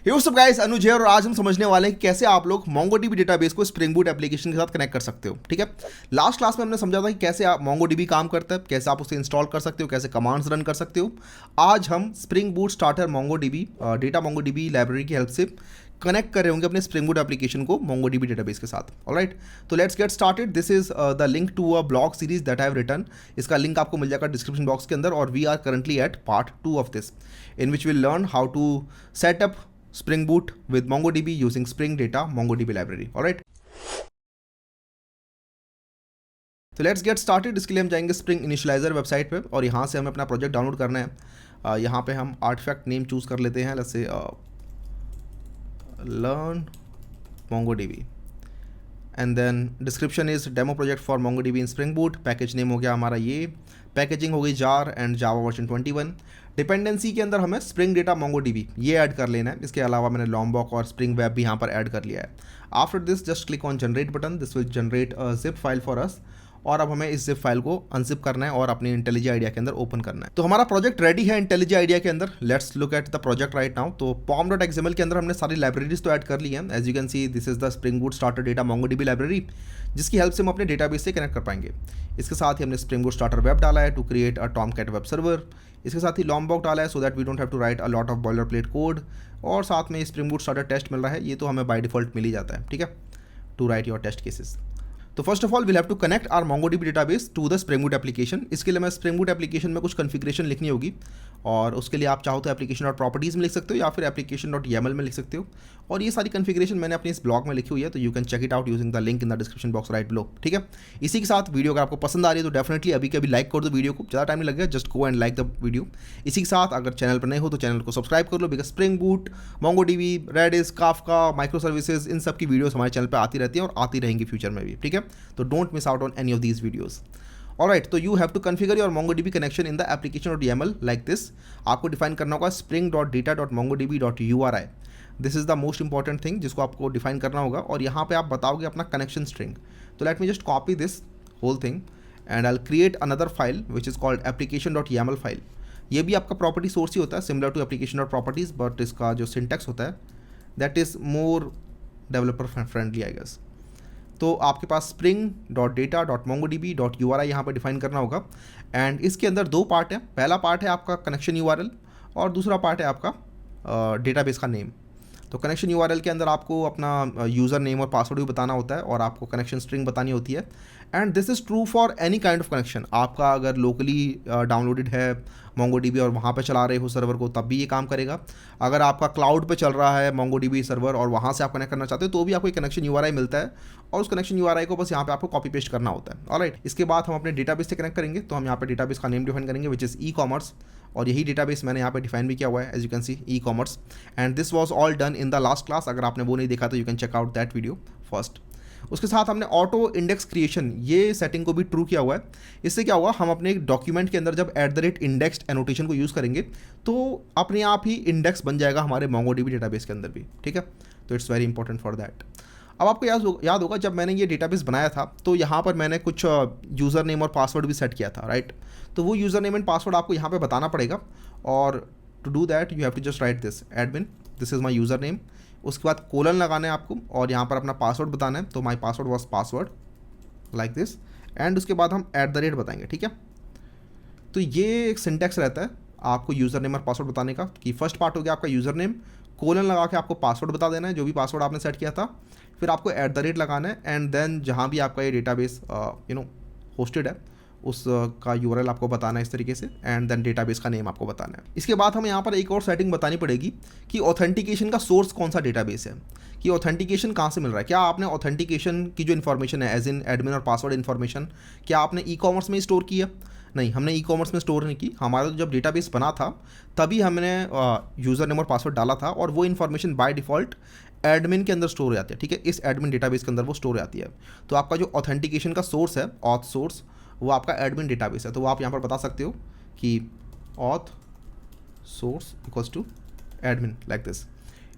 Hey what's up guys, अनुज है और आज हम समझने वाले हैं कि कैसे आप लोग MongoDB डेटाबेस को स्प्रिंग बूट एप्लीकेशन के साथ कनेक्ट कर सकते हो। ठीक है, लास्ट क्लास में हमने समझा था कि कैसे आप MongoDB काम करता है, कैसे आप उसे इंस्टॉल कर सकते हो, कैसे कमांड्स रन कर सकते हो। आज हम spring boot starter MongoDB data MongoDB library की हेल्प से कनेक्ट कर रहे होंगे अपने स्प्रिंग बूट एप्लीकेशन को MongoDB डेटाबेस के साथ। ऑलराइट, तो let's get started. This is the link to a blog series that I have written. इसका लिंक आपको मिल जाएगा डिस्क्रिप्शन बॉक्स के अंदर और we are currently at part 2 of this, in which will learn how to set up Spring Boot with MongoDB using Spring Data MongoDB library. All right. तो let's get started. इसके लिए हम जाएंगे Spring Initializer website पे और यहाँ से हमें अपना प्रोजेक्ट डाउनलोड करना है। यहाँ पे हम आर्टिफैक्ट नेम चूज़ कर लेते हैं, लेट्स से learn MongoDB and then description is demo project for MongoDB in spring boot. Package name हो गया हमारा ये, पैकेजिंग हो गई jar and Java version 21। Dependency के अंदर हमें स्प्रिंग डेटा MongoDB ये ऐड कर लेना है। इसके अलावा मैंने लॉम्बॉक और स्प्रिंग वेब भी यहाँ पर ऐड कर लिया है। After this just click on generate button, this will generate a zip file for us. और अब हमें इस जिप फाइल को अनजिप करना है और अपनी इंटेलिजी आइडिया के अंदर ओपन करना है। तो हमारा प्रोजेक्ट रेडी है इंटेलिजी आइडिया के अंदर। Let's look at the project right now. तो pom.xml के अंदर हमने सारी लाइब्रेरीज तो ऐड कर ली है। As you can see this is the spring boot starter data MongoDB library, जिसकी हेल्प से हम अपने डेटाबेस से कनेक्ट कर पाएंगे। इसके साथ ही हमने स्प्रिंग बूट स्टार्टर वेब डाला है to create a Tomcat web server. इसके साथ ही लॉम्बॉक डाला है so that we don't have to write a lot of boiler plate code. और साथ में स्प्रिंग बूट स्टार्टर टेस्ट मिल रहा है, ये तो हमें बाय डिफॉल्ट मिल ही जाता है। ठीक है, to write your test cases. तो first of all we'll have to connect our MongoDB database to the spring boot application. इसके लिए मैं स्प्रिंग बूट एप्लीकेशन में कुछ कॉन्फ़िगरेशन लिखनी होगी और उसके लिए आप चाहो तो एप्लीकेशन डॉट प्रॉपर्टीज़ में लिख सकते हो या फिर एप्लीकेशन डॉट YAML में लिख सकते हो। और ये सारी कॉन्फ़िगरेशन मैंने अपने इस ब्लॉग में लिखी हुई है, तो you can check it out using the link in the description box right below. ठीक है, इसी के साथ वीडियो अगर आपको पसंद आ रही है तो डेफिनेटली अभी के अभी लाइक कर दो वीडियो को, ज़्यादा टाइम नहीं लगेगा, just go and like the video. इसी के साथ अगर चैनल पर नए हो तो चैनल को सब्सक्राइब कर लो, because spring boot, MongoDB, Redis, Kafka, micro services, इन सब की वीडियोस हमारे चैनल पर आती रहती है और आती रहेंगी फ्यूचर में भी। ठीक है, तो don't miss out on any of these videos. Alright, तो you have to configure your MongoDB connection in the application.yaml like this. आपको डिफाइन करना होगा spring.data.mongodb.uri. This is the most important thing जिसको आपको डिफाइन करना होगा और यहाँ पे आप बताओगे अपना कनेक्शन स्ट्रिंग। तो let me just copy this whole thing and I create another file which is called application.yaml file. ये भी आपका प्रॉपर्टी सोर्स ही होता है, सिमिलर टू application.properties, बट इसका जो सिंटेक्स होता है that is more developer friendly I guess. तो आपके पास spring.data.mongodb.uri यहाँ पर डिफाइन करना होगा एंड इसके अंदर दो पार्ट है। पहला पार्ट है आपका कनेक्शन URL और दूसरा पार्ट है आपका डेटाबेस का नेम। तो कनेक्शन URL के अंदर आपको अपना यूज़र नेम और पासवर्ड भी बताना होता है और आपको कनेक्शन स्ट्रिंग बतानी होती है। And this is true for any kind of connection. आपका अगर लोकली डाउनलोडेड है MongoDB और वहाँ पे चला रहे हो सर्वर को तब भी ये काम करेगा। अगर आपका क्लाउड पे चल रहा है MongoDB सर्वर और वहाँ से आप कनेक्ट करना चाहते हो तो भी आपको एक कनेक्शन URI मिलता है और उस कनेक्शन URI को बस यहाँ पे आपको कॉपी पेस्ट करना होता है। ऑलराइट, इसके बाद हम अपने डेटाबेस से कनेक्ट करेंगे। तो हम यहाँ पे डेटाबेस का नेम डिफाइन करेंगे विच इज़ ई-कॉमर्स और यही डेटाबेस मैंने यहाँ पे डिफाइन भी किया हुआ है, as you can see e-commerce. And this was all done in the last class. अगर आपने वो नहीं देखा तो you can check out that video first. उसके साथ हमने ऑटो इंडेक्स क्रिएशन ये सेटिंग को भी ट्रू किया हुआ है। इससे क्या होगा, हम अपने डॉक्यूमेंट के अंदर जब @indexed एनोटेशन को यूज़ करेंगे तो अपने आप ही इंडेक्स बन जाएगा हमारे MongoDB डेटाबेस के अंदर भी। ठीक है, तो it's very important for that. अब आपको याद होगा जब मैंने ये डेटाबेस बनाया था तो यहाँ पर मैंने कुछ यूज़र नेम और पासवर्ड भी सेट किया था, राइट। तो वो यूज़र नेम एंड पासवर्ड आपको यहाँ पे बताना पड़ेगा और to do that you have to just write this admin, this is my user name. उसके बाद कोलन लगाना है आपको और यहाँ पर अपना पासवर्ड बताना है। तो माई password was password like this and उसके बाद हम @ बताएंगे। ठीक है, तो ये एक सिंटेक्स रहता है आपको यूज़र नेम और पासवर्ड बताने का कि फर्स्ट पार्ट हो गया आपका यूज़र नेम, कोलन लगा के आपको पासवर्ड बता देना है जो भी पासवर्ड आपने सेट किया था, फिर आपको @ लगाना है एंड देन जहाँ भी आपका ये डेटाबेस होस्टेड है उसका URL आपको बताना है इस तरीके से एंड देन डेटाबेस का नेम आपको बताना है। इसके बाद हमें यहाँ पर एक और सेटिंग बतानी पड़ेगी कि ऑथेंटिकेशन का सोर्स कौन सा डेटाबेस है, कि ऑथेंटिकेशन कहाँ से मिल रहा है। क्या आपने ऑथेंटिकेशन की जो इन्फॉर्मेशन है एज इन एडमिन और पासवर्ड इन्फॉर्मेशन क्या आपने ई-कॉमर्स में स्टोर की है? नहीं, हमने ई-कॉमर्स में स्टोर नहीं की। हमारा जब डेटाबेस बना था तभी हमने यूज़र नेम और पासवर्ड डाला था और वो इन्फॉर्मेशन बाय डिफ़ॉल्ट एडमिन के अंदर स्टोर हो जाती है। ठीक है, इस एडमिन डेटाबेस के अंदर वो स्टोर हो जाती है। तो आपका जो ऑथेंटिकेशन का सोर्स है ऑथ सोर्स वो आपका एडमिन डेटाबेस है। तो वो आप यहाँ पर बता सकते हो कि auth source equals to admin like this.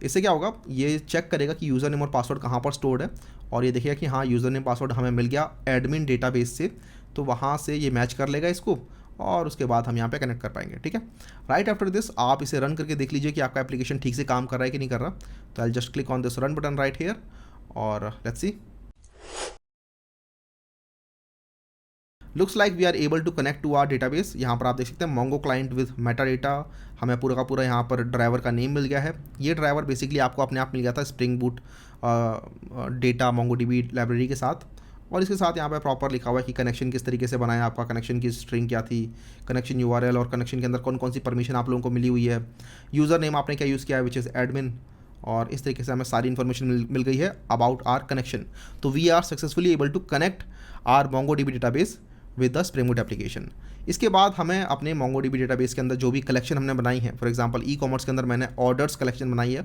इससे क्या होगा, ये चेक करेगा कि यूज़र नेम और पासवर्ड कहाँ पर स्टोर्ड है और ये देखिएगा कि हाँ यूज़र नेम पासवर्ड हमें मिल गया एडमिन डेटाबेस से, तो वहाँ से ये मैच कर लेगा इसको और उसके बाद हम यहाँ पे कनेक्ट कर पाएंगे, ठीक है। राइट आफ्टर दिस आप इसे रन करके देख लीजिए कि आपका एप्लीकेशन ठीक से काम कर रहा है कि नहीं कर रहा। तो I just click on this run button right here और let's see. Looks like we are able to connect to our database. यहाँ पर आप देख सकते हैं Mongo client with meta data, हमें पूरा का पूरा यहाँ पर ड्राइवर का नेम मिल गया है। ये ड्राइवर बेसिकली आपको अपने आप मिल गया था spring boot data Mongo dB library के साथ, और इसके साथ यहाँ पर प्रॉपर लिखा हुआ है कि कनेक्शन किस तरीके से बनाया, आपका कनेक्शन की स्ट्रिंग क्या थी, कनेक्शन यूआरएल और कनेक्शन के अंदर कौन कौन सी परमिशन आप लोगों को मिली हुई है, यूज़र नेम आपने क्या यूज़ किया है विच इज़ एडमिन, और इस तरीके से हमें सारी इन्फॉर्मेशन मिल गई है अबाउट आर कनेक्शन। तो we are successfully able to connect our Mongo DB database with the spring boot application. इसके बाद हमें अपने मोंगो डीबी डेटाबेस के अंदर जो भी कलेक्शन हमने बनाई है, फॉर एग्जांपल ई कॉमर्स के अंदर मैंने ऑर्डर्स कलेक्शन बनाई है,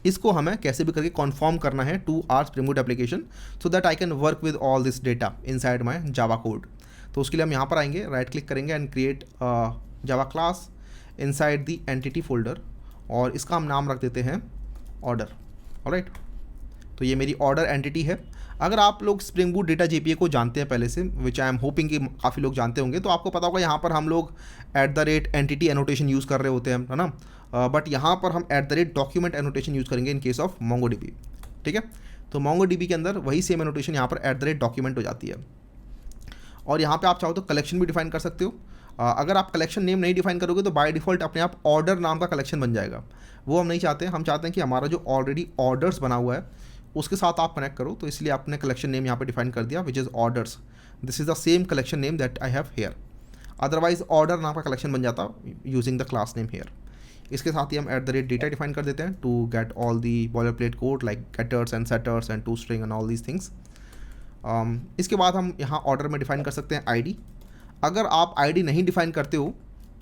इसको हमें कैसे भी करके कॉन्फर्म करना है to our Spring boot application so that I can work with all this data inside my Java code. तो उसके लिए हम यहाँ पर आएंगे, राइट क्लिक करेंगे and create Java class inside the entity folder, और इसका हम नाम रख देते हैं ऑर्डर। ऑलराइट, तो ये मेरी ऑर्डर एंटिटी है। अगर आप लोग स्प्रिंग बूट डेटा जेपीए को जानते हैं पहले से, विच आई एम होपिंग कि काफ़ी लोग जानते होंगे, तो आपको पता होगा यहाँ पर हम लोग @एंटिटी एनोटेशन यूज़ कर रहे होते हैं, है ना। बट यहाँ पर हम @डॉक्यूमेंट एनोटेशन यूज़ करेंगे in case of Mongo dB, ठीक है। तो मोंगो डीबी के अंदर वही सेम एनोटेशन यहाँ पर @डॉक्यूमेंट हो जाती है। और यहाँ पे आप चाहो तो कलेक्शन भी डिफाइन कर सकते हो। अगर आप कलेक्शन नेम नहीं डिफाइन करोगे तो बाय डिफ़ॉल्ट अपने आप ऑर्डर नाम का कलेक्शन बन जाएगा। वो हम नहीं चाहते, हम चाहते हैं कि हमारा जो ऑलरेडी ऑर्डर्स बना हुआ है उसके साथ आप कनेक्ट करो। तो इसलिए आपने कलेक्शन नेम यहाँ पे डिफाइन कर दिया which is orders. This is the same collection name that I have here. Otherwise order नाम का कलेक्शन बन जाता using the class name here. इसके साथ ही हम @डेटा डिफाइन कर देते हैं to get all the boiler plate code like getters and setters and to string and all these things. इसके बाद हम यहाँ ऑर्डर में डिफाइन कर सकते हैं आईडी। अगर आप आईडी नहीं डिफाइन करते हो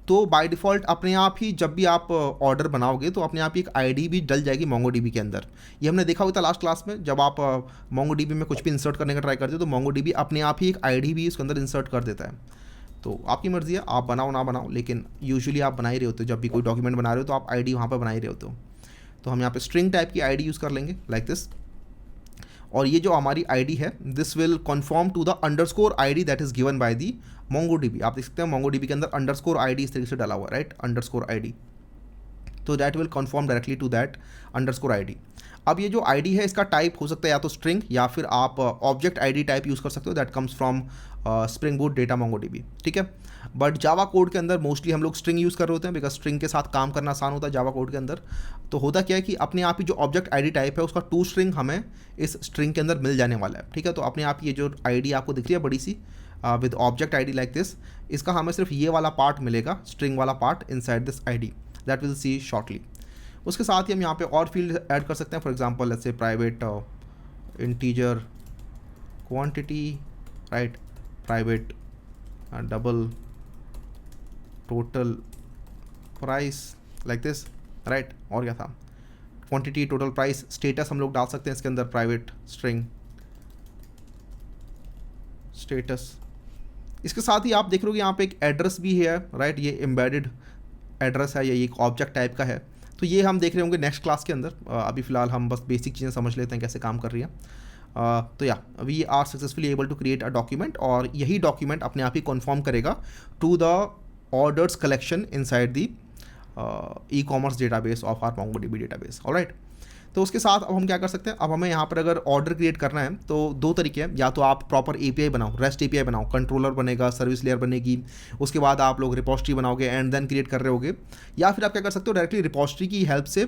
तो बाय डिफ़ॉल्ट अपने आप ही जब भी आप ऑर्डर बनाओगे तो अपने आप ही एक आईडी भी डल जाएगी मोंगो डीबी के अंदर। ये हमने देखा हुआ था लास्ट क्लास में, जब आप मोंगो डीबी में कुछ भी इंसर्ट करने का ट्राई करते हो तो मोंगो डीबी अपने आप ही एक आईडी भी इसके अंदर इंसर्ट कर देता है। तो आपकी मर्ज़ी है, आप बनाओ ना बनाओ, लेकिन यूजुअली आप बना ही रहे होते हो। जब भी कोई डॉक्यूमेंट बना रहे हो तो आप आईडी वहाँ पर बना ही रहे होते हो। तो हम यहाँ पे स्ट्रिंग टाइप की आईडी यूज़ कर लेंगे लाइक दिस। और ये जो हमारी आईडी है this will confirm to the underscore ID that is given by the Mongo DB. आप देख सकते हैं मोंगो डीबी के अंदर अंडरस्कोर आईडी इस तरीके से डाला हुआ है, राइट, अंडरस्कोर आईडी। तो that will confirm directly to that underscore ID. अब ये जो आईडी है इसका टाइप हो सकता है या तो स्ट्रिंग या फिर आप ऑब्जेक्ट आईडी टाइप यूज़ कर सकते हो that comes from spring boot data Mongo dB, ठीक है। बट जावा कोड के अंदर मोस्टली हम लोग स्ट्रिंग यूज़ कर रहे होते हैं बिकॉज स्ट्रिंग के साथ काम करना आसान होता है जावा कोड के अंदर। तो होता क्या है कि अपने आप ही जो ऑब्जेक्ट आईडी टाइप है उसका टू स्ट्रिंग हमें इस स्ट्रिंग के अंदर मिल जाने वाला है, ठीक है। तो अपने आप ये जो आईडी आपको दिख रही है बड़ी सी with object ID like this, इसका हमें सिर्फ ये वाला पार्ट मिलेगा, स्ट्रिंग वाला part inside this ID, that will see shortly. उसके साथ ही हम यहाँ पे और फील्ड ऐड कर सकते हैं, for example let's say private integer quantity, right, private double total price like this, right. और क्या था, क्वांटिटी, टोटल प्राइस, स्टेटस हम लोग डाल सकते हैं इसके अंदर, प्राइवेट स्ट्रिंग स्टेटस। इसके साथ ही आप देख रहे हो कि यहाँ पे एक एड्रेस भी है, राइट, ये एम्बेडेड एड्रेस है, ये एक ऑब्जेक्ट टाइप का है। तो ये हम देख रहे होंगे नेक्स्ट क्लास के अंदर। अभी फ़िलहाल हम बस बेसिक चीज़ें समझ लेते हैं कैसे काम कर रही है। तो या we are successfully able to create a document, और यही डॉक्यूमेंट अपने आप ही कन्फर्म करेगा to the orders collection inside the ecommerce database of our Mongo DB database. Alright, तो उसके साथ अब हम क्या कर सकते हैं, अब हमें यहाँ पर अगर ऑर्डर क्रिएट करना है तो दो तरीके हैं, या तो आप प्रॉपर एपीआई बनाओ, रेस्ट एपीआई बनाओ, कंट्रोलर बनेगा, सर्विस लेयर बनेगी, उसके बाद आप लोग रिपोस्ट्री बनाओगे एंड देन क्रिएट कर रहे होगे। या फिर आप क्या कर सकते हो, डायरेक्टली रिपोस्ट्री की हेल्प से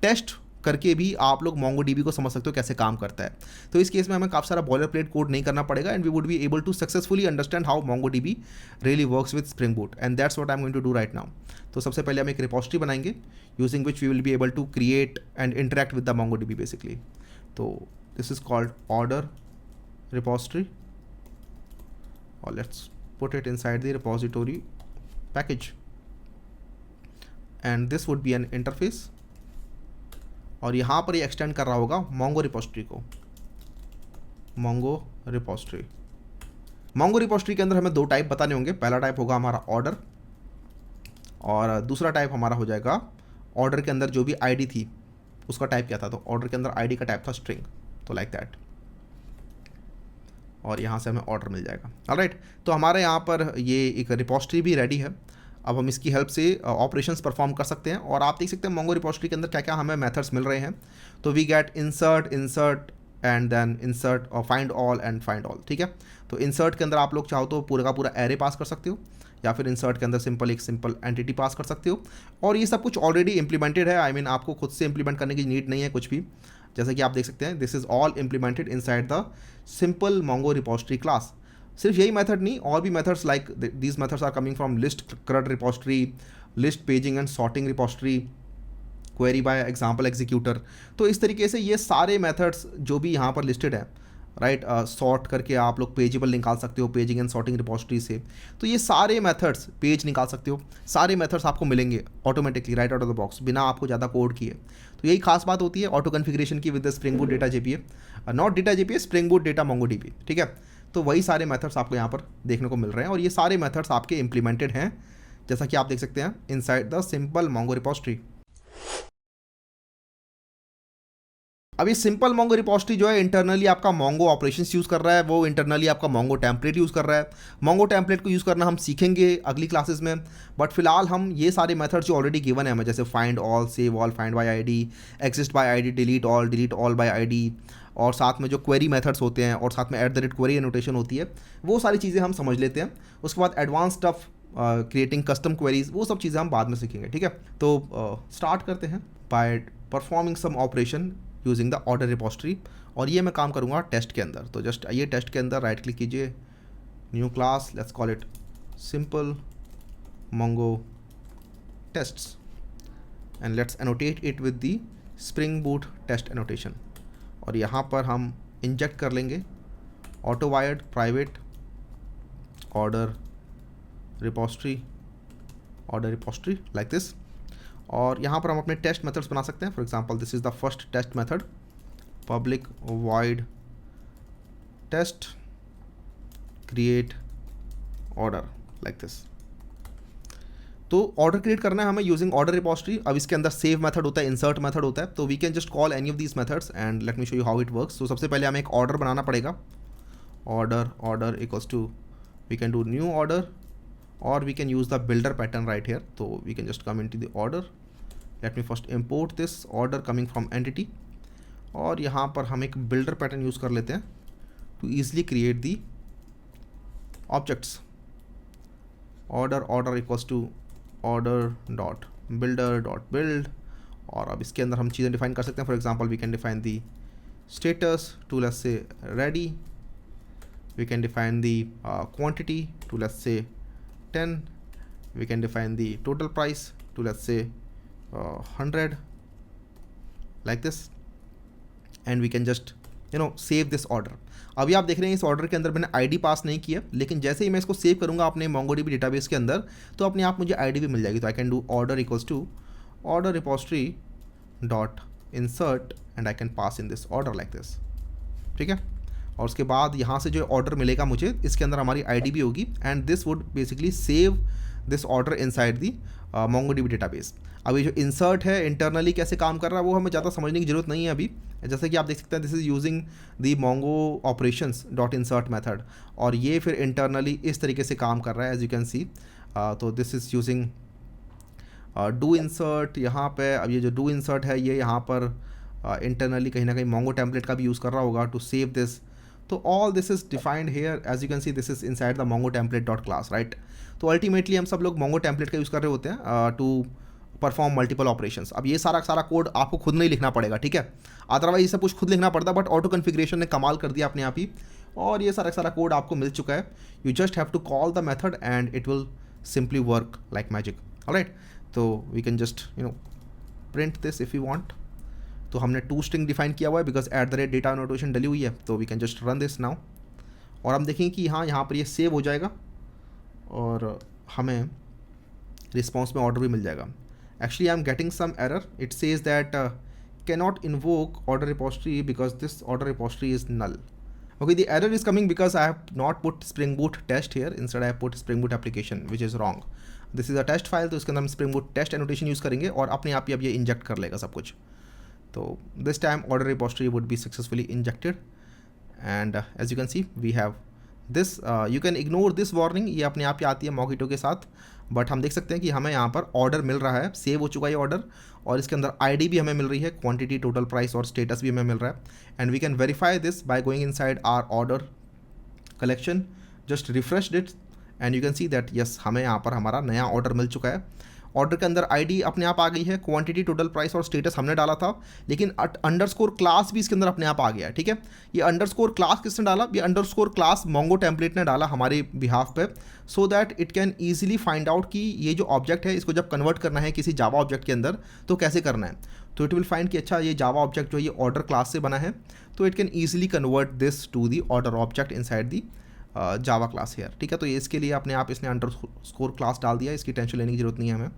टेस्ट करके भी आप लोग मोंगो डीबी को समझ सकते हो कैसे काम करता है। तो इस केस में हमें काफ़ी सारा बॉयलर प्लेट कोड नहीं करना पड़ेगा and we would be able to successfully understand how Mongo DB really works with spring boot, and that's what I am going to do right now. तो सबसे पहले हम एक रिपोस्ट्री बनाएंगे using which we will be able to create and interact with the Mongo DB basically. तो this is called order repository, और let's put it inside the repository package, and this would B N interface. और यहाँ पर ये extend कर रहा होगा Mongo रिपोस्ट्री को, मोंगो रिपोस्ट्री। मोंगो रिपोस्ट्री के अंदर हमें दो टाइप बताने होंगे, पहला टाइप होगा हमारा ऑर्डर, और दूसरा टाइप हमारा हो जाएगा ऑर्डर के अंदर जो भी आईडी थी उसका टाइप क्या था। तो ऑर्डर के अंदर आईडी का टाइप था स्ट्रिंग, तो लाइक दैट। और यहाँ से हमें ऑर्डर मिल जाएगा। ऑलराइट, तो हमारे यहाँ पर ये एक रिपोजिटरी भी रेडी है। अब हम इसकी हेल्प से ऑपरेशंस परफॉर्म कर सकते हैं और आप देख सकते हैं मोंगो रिपोजिटरी के अंदर क्या क्या हमें मेथड्स मिल रहे हैं। तो we get insert and then insert और find all and find all. ठीक है, तो इंसर्ट के अंदर आप लोग चाहो तो पूरा का पूरा एरे पास कर सकते हो, या फिर इंसर्ट के अंदर एक सिंपल एंटिटी पास कर सकते हो। और ये सब कुछ ऑलरेडी इंप्लीमेंटेड है। आई मीन आपको खुद से इंप्लीमेंट करने की नीड नहीं है कुछ भी। जैसे कि आप देख सकते हैं this is all implemented inside the simple Mongo repository class. सिर्फ यही मेथड नहीं, और भी methods like these methods are coming from list CRUD repository, list paging and sorting repository, query by example executor. तो इस तरीके से ये सारे मेथड्स जो भी यहाँ पर लिस्टेड है, राइट, सॉर्ट करके आप लोग पेजेबल निकाल सकते हो पेजिंग एंड सॉर्टिंग रिपोजिटरी से। तो ये सारे मेथड्स पेज निकाल सकते हो, सारे मेथड्स आपको मिलेंगे automatically right out of the box बिना आपको ज़्यादा कोड किए। तो यही खास बात होती है ऑटो कन्फिग्रेशन की with the spring boot data JPA, not data JPA, spring boot data MongoDB. ठीक है, तो वही सारे मेथड्स आपको यहाँ पर देखने को मिल रहे हैं और ये सारे मेथड्स आपके इंप्लीमेंटेड हैं, जैसा कि आप देख सकते हैं inside the simple Mongo repository. अब ये सिंपल मोंगो रिपोजिटरी जो है इंटरनली आपका मोंगो ऑपरेशंस यूज़ कर रहा है, वो इंटरनली आपका मोंगो टेम्पलेट यूज़ कर रहा है। मोंगो टेम्पलेट को यूज़ करना हम सीखेंगे अगली क्लासेस में, बट फिलहाल हम ये सारे मेथड्स जो ऑलरेडी गिवन है हमें, जैसे find all, save all, find by ID, exist bye ID, delete all bye ID, और साथ में जो क्वेरी मेथड्स होते हैं और साथ में @query एनोटेशन होती है, वो सारी चीज़ें हम समझ लेते हैं। उसके बाद advance stuff, creating custom queries, वो सब चीज़ें हम बाद में सीखेंगे। ठीक है, तो स्टार्ट करते हैं by performing some operation using the order repository. और ये मैं काम करूँगा टेस्ट के अंदर। तो जस्ट आइए टेस्ट के अंदर राइट क्लिक कीजिए, new class, let's call it simple Mongo tests and let's annotate it with the spring Boot test annotation. और यहाँ पर हम इंजेक्ट कर लेंगे autowired private order repository like this. और यहाँ पर हम अपने टेस्ट मेथड्स बना सकते हैं। For example this is the first test method, public void test create order like this. तो ऑर्डर क्रिएट करना है हमें यूजिंग ऑर्डर रिपोजिटरी। अब इसके अंदर सेव मेथड होता है, इंसर्ट मेथड होता है, तो we can just call any of these methods and let me show you how it works. तो सबसे पहले हमें एक ऑर्डर बनाना पड़ेगा, order equals to, we can do new order or we can use the builder pattern right here. So we can just come into the order. Let me first import this order coming from entity, और यहाँ पर हम एक builder pattern use कर लेते हैं to easily create the objects. order equals to order dot builder dot build, और अब इसके अंदर हम चीज़ें डिफाइन कर सकते हैं। For example we can define the status to let's say ready, we can define the quantity to let's say 10, we can define the total price to let's say 100 like this, and we can just save this order. अभी आप देख रहे हैं इस order के अंदर मैंने ID पास नहीं किया, लेकिन जैसे ही मैं इसको सेव करूंगा अपने मोंगोडीबी डेटाबेस के अंदर तो अपने आप मुझे आईडी भी मिल जाएगी। तो I can do order equals to order repository dot insert and I can pass in this order like this. ठीक है, और उसके बाद यहाँ से जो ऑर्डर मिलेगा मुझे, इसके अंदर हमारी आईडी भी होगी and this would basically save this order inside the MongoDB database. अभी जो इंसर्ट है इंटरनली कैसे काम कर रहा है वो हमें ज़्यादा समझने की जरूरत नहीं है अभी। जैसे कि आप देख सकते हैं this is using the Mongo operations dot insert method, और ये फिर इंटरनली इस तरीके से काम कर रहा है एज यू कैन सी। तो this is using do insert यहाँ पे। अब ये जो डू इंसर्ट है ये यहाँ पर इंटरनली कहीं ना कहीं मोंगो टेम्पलेट का भी यूज़ कर रहा होगा टू सेव दिस। तो all this is defined here as you can see, this is inside the Mongo template dot class right. तो अल्टीमेटली हम सब लोग मोंगो टेम्पलेट का यूज़ कर रहे होते हैं टू परफॉर्म मल्टीपल ऑपरेशंस। अब ये सारा कोड आपको खुद नहीं लिखना पड़ेगा, ठीक है, अदरवाइज ये सब कुछ खुद लिखना पड़ता, बट ऑटो कन्फिग्रेशन ने कमाल कर दिया अपने आप ही, और ये सारा कोड आपको मिल चुका है। You just have to call the method and it will simply work like magic. Alright, तो we can just print this if you want. तो हमने टू स्ट्रिंग डिफाइन किया हुआ है बिकॉज @data annotation डली हुई है। तो we can just run this now, और हम देखेंगे कि हाँ यहाँ पर ये सेव हो जाएगा और हमें रिस्पॉन्स में ऑर्डर भी मिल जाएगा। Actually I am getting some error, it says that cannot invoke order repository because this order repository is null. Okay, the error is coming because I have not put Spring Boot test here, instead I have put Spring Boot application, which is wrong. This is a test file, तो इसके अंदर हम Spring Boot test annotation use करेंगे और अपने आप ही अब ये इंजेक्ट कर लेगा सब कुछ। तो this time order repository would be successfully injected and as you can see we have this, you can ignore this warning, ये अपने आप ही आती है मोहितो के साथ, बट हम देख सकते हैं कि हमें यहाँ पर ऑर्डर मिल रहा है, सेव हो चुका है ऑर्डर, और इसके अंदर आईडी भी हमें मिल रही है, क्वांटिटी, टोटल प्राइस और स्टेटस भी हमें मिल रहा है। And we can verify this by going inside our order collection, just refresh it and you can see that yes हमें यहाँ पर हमारा नया ऑर्डर मिल चुका है। ऑर्डर के अंदर आईडी अपने आप आ गई है, क्वांटिटी, टोटल प्राइस और स्टेटस हमने डाला था, लेकिन अंडरस्कोर क्लास भी इसके अंदर अपने आप आ गया है। ठीक है, ये अंडरस्कोर क्लास किसने डाला? ये अंडरस्कोर क्लास मोंगो टेम्पलेट ने डाला हमारे बिहाफ पे, so that it can easily find out कि ये जो ऑब्जेक्ट है इसको जब कन्वर्ट करना है किसी जावा ऑब्जेक्ट के अंदर तो कैसे करना है। तो इट विल फाइंड कि अच्छा ये जावा ऑब्जेक्ट जो है ये ऑर्डर क्लास से बना है, तो it can easily convert this to the order object inside the Java class here. ठीक है, तो ये इसके लिए अपने आप इसने अंडरस्कोर क्लास डाल दिया, इसकी टेंशन लेने की जरूरत नहीं है हमें।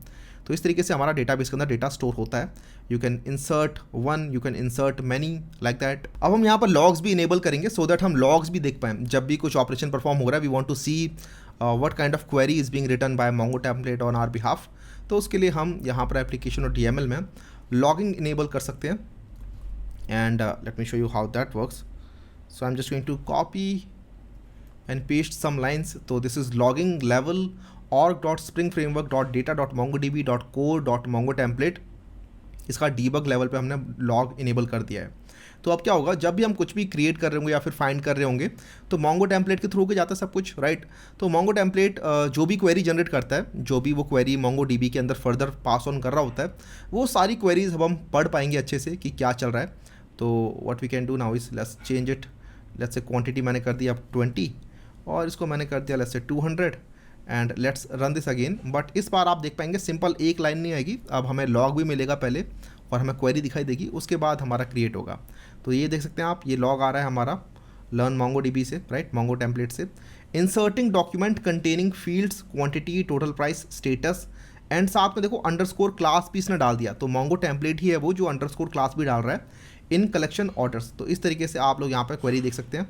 तो इस तरीके से हमारा डेटाबेस के अंदर डेटा स्टोर होता है। You can insert one, you can insert many, like that. अब हम यहाँ पर लॉग्स भी इनेबल करेंगे सो दैट हम लॉग्स भी देख पाएँ जब भी कुछ ऑपरेशन परफॉर्म हो रहा है। We want to see what kind of query is being written by Mongo template on our behalf. तो उसके लिए हम यहाँ पर एप्लीकेशन और DML में लॉगिंग इनेबल कर सकते हैं। And let me show you how that works. So I am just going to copy and paste some lines. So this is logging level org.springframework.data.mongodb.core.mongotemplate, इसका डीबग लेवल पे हमने log enable कर दिया है। तो अब क्या होगा, जब भी हम कुछ भी क्रिएट कर रहे होंगे या फिर फाइंड कर रहे होंगे तो मोंगो टेम्पलेट के थ्रू के जाता है सब कुछ, राइट। तो मोंगो टेम्पलेट जो भी क्वेरी जनरेट करता है, जो भी वो क्वेरी मोंगो DB के अंदर फर्दर पास ऑन कर रहा होता है, वो सारी क्वेरीज अब हम पढ़ पाएंगे अच्छे से कि क्या चल रहा है। तो what we can do now is let's change it. Let's say quantity मैंने कर दिया 20 और इसको मैंने कर दिया let's say 200 and let's run this again. But इस बार आप देख पाएंगे सिंपल एक लाइन नहीं आएगी, अब हमें लॉग भी मिलेगा पहले और हमें क्वेरी दिखाई देगी, उसके बाद हमारा क्रिएट होगा। तो ये देख सकते हैं आप, ये लॉग आ रहा है हमारा लर्न मोंगो DB से, राइट, मोंगो टेम्पलेट से। Inserting document containing fields, quantity, total price, status, and साथ में देखो अंडरस्कोर क्लास भी इसने डाल दिया। तो मोंगो टेम्पलेट ही है वो जो अंडरस्कोर क्लास भी डाल रहा है इन कलेक्शन ऑर्डर्स। तो इस तरीके से आप लोग यहाँ पर क्वेरी देख सकते हैं,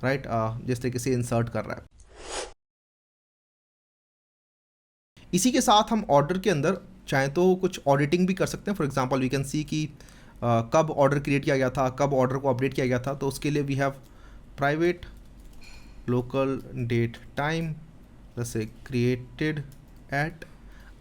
राइट, जिस तरीके से इंसर्ट कर रहा है। इसी के साथ हम ऑर्डर के अंदर चाहे तो कुछ ऑडिटिंग भी कर सकते हैं। For example we can see कि कब ऑर्डर क्रिएट किया गया था, कब ऑर्डर को अपडेट किया गया था। तो उसके लिए we have private local date time जैसे क्रिएटेड एट।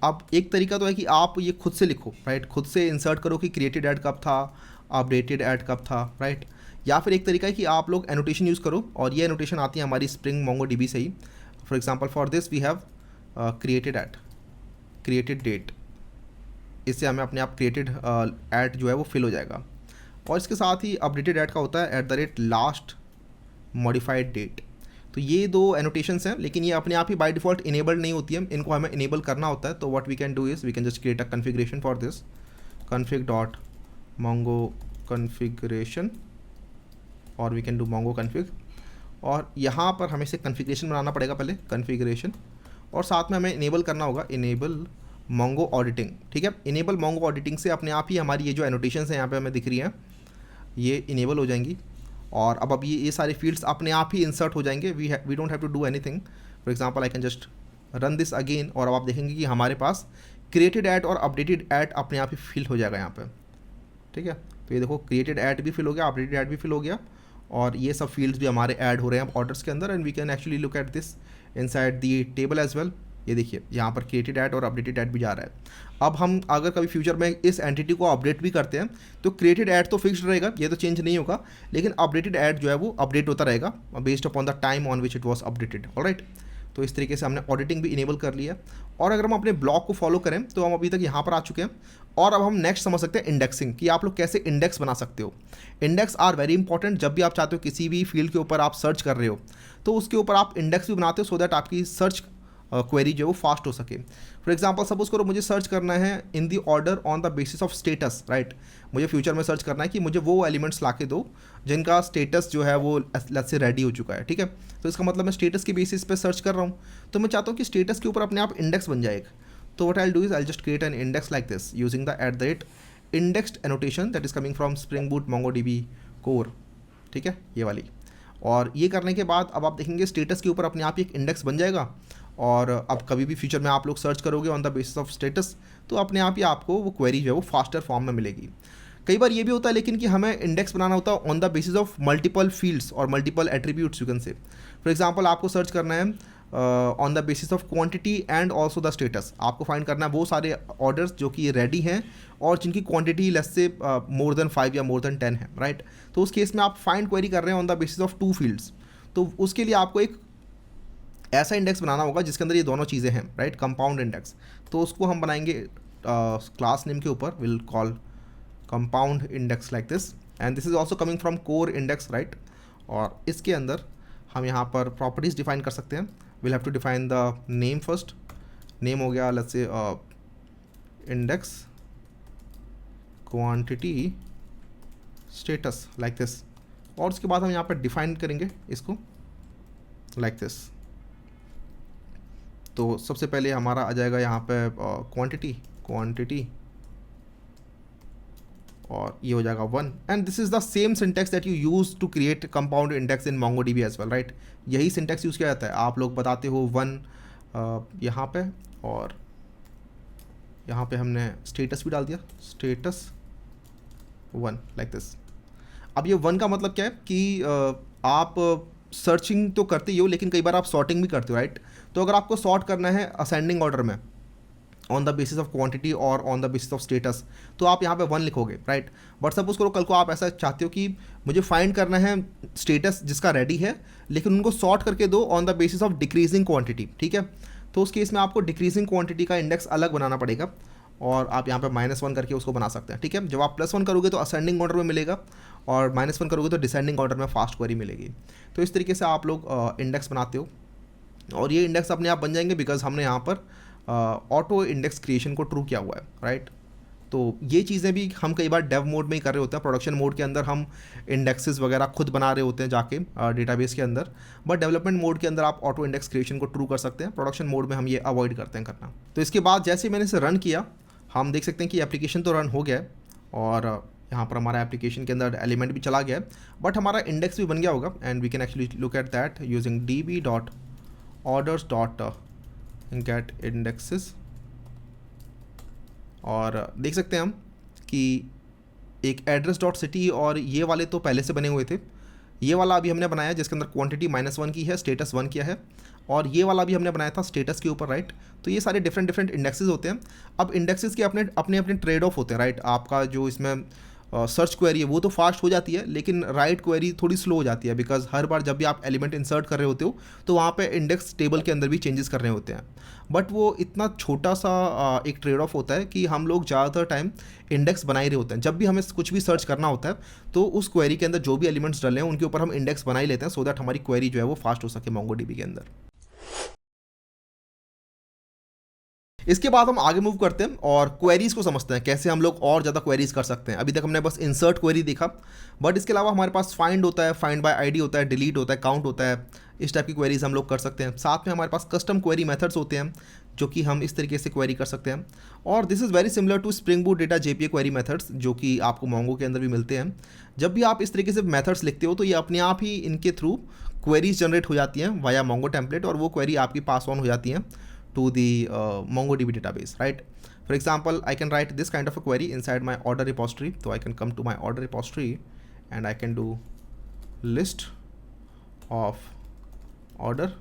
अब एक तरीका तो है कि आप ये खुद से लिखो, राइट, खुद से इंसर्ट करो कि क्रिएटेड एट कब था, अपडेटेड एट कब था, राइट। या फिर एक तरीका है कि आप लोग एनोटेशन यूज़ करो, और ये एनोटेशन आती है हमारी स्प्रिंग मोंगो DB से ही। For example for this we have created at, created date, इससे हमें अपने आप क्रिएटेड एट जो है वो फिल हो जाएगा। और इसके साथ ही अपडेटेड एट का होता है @लास्ट मॉडिफाइड डेट। तो ये दो एनोटेशंस हैं, लेकिन ये अपने आप ही बाय डिफ़ॉल्ट इनेबल्ड नहीं होती है, इनको हमें इनेबल करना होता है। तो what we can do is we can just create a configuration for this, config.mongo configuration, और we can do mongo config। और यहाँ पर हमें से कन्फिग्रेशन बनाना पड़ेगा पहले, कन्फिग्रेशन, और साथ में हमें इनेबल करना होगा इनेबल मोंगो ऑडिटिंग। ठीक है, इनेबल मोंगो ऑडिटिंग से अपने आप ही हमारी ये जो एनोटेशंस हैं यहाँ पे हमें दिख रही हैं ये इनेबल हो जाएंगी, और अब ये सारे फील्ड्स अपने आप ही इंसर्ट हो जाएंगे। We don't have to do anything. For example I can just run this again, और अब आप देखेंगे कि हमारे पास क्रिएटेड एट और अपडेटेड एट अपने आप ही फिल हो जाएगा यहाँ पे। ठीक है, तो ये देखो क्रिएटेड एट भी फिल हो गया, अपडेटेड एट भी फिल हो गया, और ये सब फील्ड्स भी हमारे ऐड हो रहे हैं ऑर्डर्स के अंदर। And we can actually look at this inside the table as well. ये देखिए यहाँ पर क्रिएटेड एट और अपडेटेड एट भी जा रहा है। अब हम अगर कभी फ्यूचर में इस एंटिटी को अपडेट भी करते हैं तो क्रिएटेड एट तो फिक्स्ड रहेगा, ये तो चेंज नहीं होगा, लेकिन अपडेटेड एट जो है वो अपडेट होता रहेगा based upon the time on which it was updated. Alright, तो इस तरीके से हमने ऑडिटिंग भी इनेबल कर लिया। और अगर हम अपने ब्लॉक को फॉलो करें तो हम अभी तक यहाँ पर आ चुके हैं, और अब हम नेक्स्ट समझ सकते हैं इंडेक्सिंग, कि आप लोग कैसे इंडेक्स बना सकते हो। Index are very important. जब भी आप चाहते हो किसी भी फील्ड के ऊपर आप सर्च कर रहे हो तो उसके ऊपर आप इंडेक्स भी बनाते हो, सो दैट आपकी सर्च क्वेरी जो है वो फास्ट हो सके। फॉर एग्जांपल सपोज करो मुझे सर्च करना है in the order on the basis of status, right. मुझे फ्यूचर में सर्च करना है कि मुझे वो एलिमेंट्स ला के दो जिनका स्टेटस जो है वो लेट्स से रेडी हो चुका है। ठीक है, तो इसका मतलब मैं स्टेटस के बेसिस पे सर्च कर रहा हूँ, तो मैं चाहता हूँ कि स्टेटस के ऊपर अपने आप इंडेक्स बन जाए। तो what I do is I just create an index like this using the @indexed annotation that is coming from spring boot MongoDB core. ठीक है, ये वाली। और ये करने के बाद अब आप देखेंगे स्टेटस के ऊपर अपने आप ही एक इंडेक्स बन जाएगा, और अब कभी भी फ्यूचर में आप लोग सर्च करोगे on the basis of status तो अपने आप ही आपको वो क्वेरी जो है वो फास्टर फॉर्म में मिलेगी। कई बार ये भी होता है लेकिन कि हमें इंडेक्स बनाना होता है on the basis of multiple fields और multiple attributes, you can say. For example आपको सर्च करना है on the basis of quantity and also the status. आपको फाइंड करना है वो सारे ऑर्डर्स जो कि रेडी हैं और जिनकी क्वांटिटी लेस से मोर देन 5 या मोर देन 10 है, राइट। तो उस केस में आप फाइंड क्वेरी कर रहे हैं on the basis of 2 fields. तो उसके लिए आपको एक ऐसा इंडेक्स बनाना होगा जिसके अंदर ये दोनों चीज़ें हैं, राइट, कंपाउंड इंडेक्स। तो उसको हम बनाएंगे क्लास नेम के ऊपर, will call compound index like this, and this is also coming from core index, right. और इसके अंदर हम यहाँ पर प्रॉपर्टीज़ डिफाइन कर सकते हैं। Will have to define the name first. Name हो गया let's say index quantity status like this, और उसके बाद हम यहाँ पर डिफाइन करेंगे इसको लाइक दिस। तो सबसे पहले हमारा आ जाएगा यहाँ पे क्वांटिटी और ये हो जाएगा 1, and this is the same syntax that you use to create compound index in MongoDB as well, right. यही सिंटेक्स यूज़ किया जाता है। आप लोग बताते हो 1 यहाँ पे, और यहाँ पे हमने स्टेटस भी डाल दिया, स्टेटस 1 लाइक दिस। अब ये 1 का मतलब क्या है कि आप सर्चिंग तो करते ही हो लेकिन कई बार आप सॉर्टिंग भी करते हो, राइट। तो अगर आपको सॉर्ट करना है असेंडिंग ऑर्डर में on the basis of quantity और on the basis of status, तो आप यहाँ पे 1 लिखोगे, राइट। बट सपोज करो कल को आप ऐसा चाहते हो कि मुझे फाइंड करना है स्टेटस जिसका रेडी है लेकिन उनको सॉर्ट करके दो on the basis of decreasing quantity, ठीक है। तो उस केस में आपको डिक्रीजिंग क्वांटिटी का इंडेक्स अलग बनाना पड़ेगा और आप यहाँ पे -1 करके उसको बना सकते हैं, ठीक है। जब आप +1 करोगे तो असेंडिंग ऑर्डर में मिलेगा और -1 करोगे तो डिसेंडिंग ऑर्डर में फास्ट क्वेरी मिलेगी। तो इस तरीके से आप लोग इंडेक्स बनाते हो और ये इंडेक्स अपने आप बन जाएंगे बिकॉज हमने यहाँ पर ऑटो इंडेक्स क्रिएशन को ट्रू किया हुआ है, राइट। तो ये चीज़ें भी हम कई बार डेव मोड में ही कर रहे होते हैं। प्रोडक्शन मोड के अंदर हम इंडेक्सेस वगैरह खुद बना रहे होते हैं जाके डेटाबेस के अंदर, बट डेवलपमेंट मोड के अंदर आप ऑटो इंडेक्स क्रिएशन को ट्रू कर सकते हैं। प्रोडक्शन मोड में हम ये अवॉइड करते हैं करना। तो इसके बाद जैसे मैंने इसे रन किया, हम देख सकते हैं कि एप्लीकेशन तो रन हो गया है और यहाँ पर हमारा एप्लीकेशन के अंदर एलिमेंट भी चला गया है, बट हमारा इंडेक्स भी बन गया होगा। And we can actually look at that using db.orders.get indexes, और देख सकते हैं हम कि एक address.city और ये वाले तो पहले से बने हुए थे। ये वाला अभी हमने बनाया जिसके अंदर क्वांटिटी -1 की है, स्टेटस 1 किया है, और ये वाला भी हमने बनाया था स्टेटस के ऊपर, राइट। तो ये सारे डिफरेंट इंडेक्सेस होते हैं। अब इंडेक्सेस के अपने अपने ट्रेड ऑफ होते हैं, राइट। आपका जो इसमें सर्च क्वेरी है वो तो फास्ट हो जाती है लेकिन राइट क्वेरी थोड़ी स्लो हो जाती है बिकॉज हर बार जब भी आप एलिमेंट इंसर्ट कर रहे होते हो तो वहाँ पे इंडेक्स टेबल के अंदर भी चेंजेस कर रहे होते हैं। बट वो इतना छोटा सा एक ट्रेड ऑफ होता है कि हम लोग ज़्यादातर टाइम इंडेक्स बना ही रहे होते हैं। जब भी हमें कुछ भी सर्च करना होता है तो उस क्वेरी के अंदर जो भी एलिमेंट्स डले हैं उनके ऊपर हम इंडेक्स बना ही लेते हैं सो दैट हमारी क्वेरी जो है वो फास्ट हो सके MongoDB के अंदर। इसके बाद हम आगे मूव करते हैं और क्वेरीज़ को समझते हैं, कैसे हम लोग और ज़्यादा क्वेरीज़ कर सकते हैं। अभी तक हमने बस इंसर्ट क्वेरी देखा, बट इसके अलावा हमारे पास फाइंड होता है, फाइंड बाय आईडी होता है, डिलीट होता है, काउंट होता है। इस टाइप की क्वेरीज़ हम लोग कर सकते हैं। साथ में हमारे पास कस्टम क्वेरी मेथड्स होते हैं जो कि हम इस तरीके से क्वेरी कर सकते हैं। और this is very similar to spring boot data JPA query methods जो कि आपको मोंगो के अंदर भी मिलते हैं। जब भी आप इस तरीके से मेथड्स लिखते हो तो ये अपने आप ही इनके थ्रू क्वेरीज जनरेट हो जाती हैं वाया मोंगो टेम्पलेट, और वो क्वेरी आपकी पास ऑन हो जाती हैं to the MongoDB database, right? For example, I can write this kind of a query inside my order repository. So I can come to my order repository and I can do list of order